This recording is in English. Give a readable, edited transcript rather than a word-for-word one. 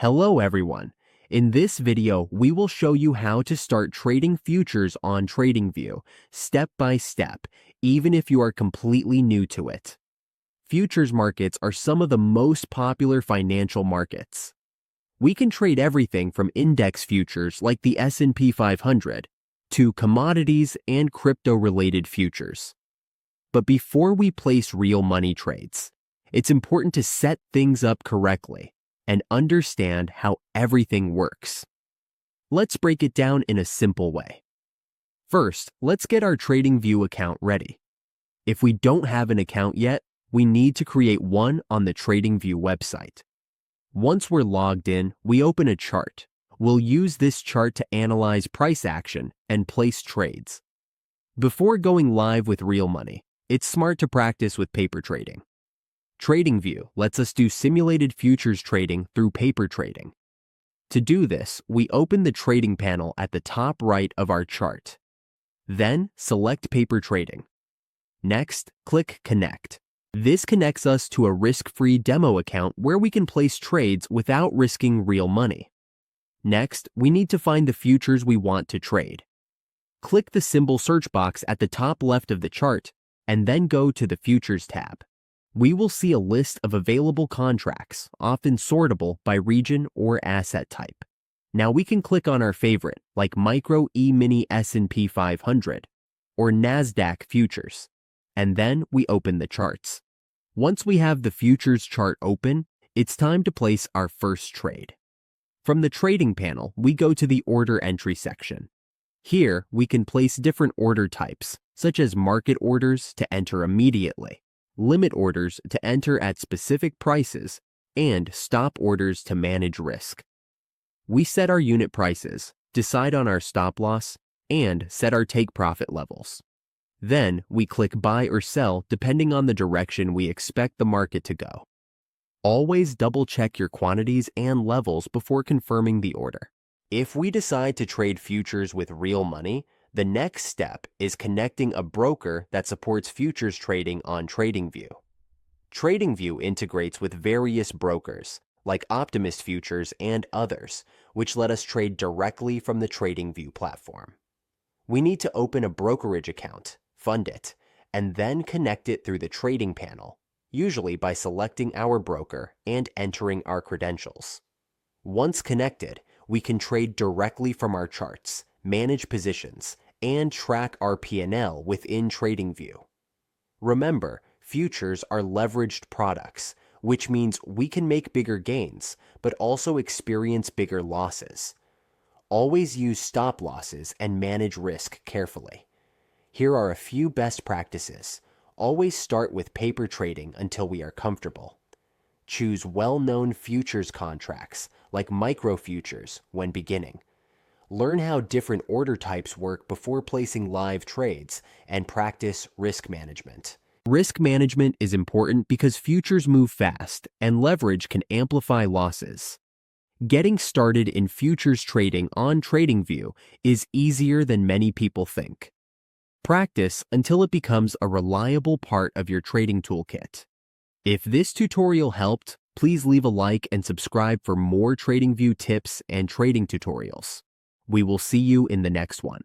Hello everyone. In this video, we will show you how to start trading futures on Tradingview, step by step, even if you are completely new to it. Futures markets are some of the most popular financial markets. We can trade everything from index futures like the S&P 500 to commodities and crypto-related futures. But before we place real money trades, it's important to set things up correctly and understand how everything works. Let's break it down in a simple way. First, let's get our Tradingview account ready. If we don't have an account yet, we need to create one on the Tradingview website. Once we're logged in, we open a chart. We'll use this chart to analyze price action and place trades. Before going live with real money, it's smart to practice with paper trading. Tradingview lets us do simulated futures trading through paper trading. To do this, we open the trading panel at the top right of our chart. Then, select paper trading. Next, click Connect. This connects us to a risk-free demo account where we can place trades without risking real money. Next, we need to find the futures we want to trade. Click the symbol search box at the top left of the chart, and then go to the Futures tab. We will see a list of available contracts, often sortable by region or asset type. Now we can click on our favorite, like Micro E-mini S&P 500 or NASDAQ futures, and then we open the charts. Once we have the futures chart open, it's time to place our first trade. From the trading panel, we go to the order entry section. Here, we can place different order types, such as market orders to enter immediately, limit orders to enter at specific prices, and stop orders to manage risk. We set our unit prices, decide on our stop loss, and set our take profit levels. Then we click buy or sell depending on the direction we expect the market to go. Always double check your quantities and levels before confirming the order. If we decide to trade futures with real money, the next step is connecting a broker that supports futures trading on Tradingview. Tradingview integrates with various brokers, like Optimist Futures and others, which let us trade directly from the Tradingview platform. We need to open a brokerage account, fund it, and then connect it through the trading panel, usually by selecting our broker and entering our credentials. Once connected, we can trade directly from our charts, manage positions, and track our P&L within Tradingview. Remember, futures are leveraged products, which means we can make bigger gains, but also experience bigger losses. Always use stop losses and manage risk carefully. Here are a few best practices. Always start with paper trading until we are comfortable. Choose well-known futures contracts, like micro futures, when beginning. Learn how different order types work before placing live trades, and practice risk management. Risk management is important because futures move fast, and leverage can amplify losses. Getting started in futures trading on Tradingview is easier than many people think. Practice until it becomes a reliable part of your trading toolkit. If this tutorial helped, please leave a like and subscribe for more Tradingview tips and trading tutorials. We will see you in the next one.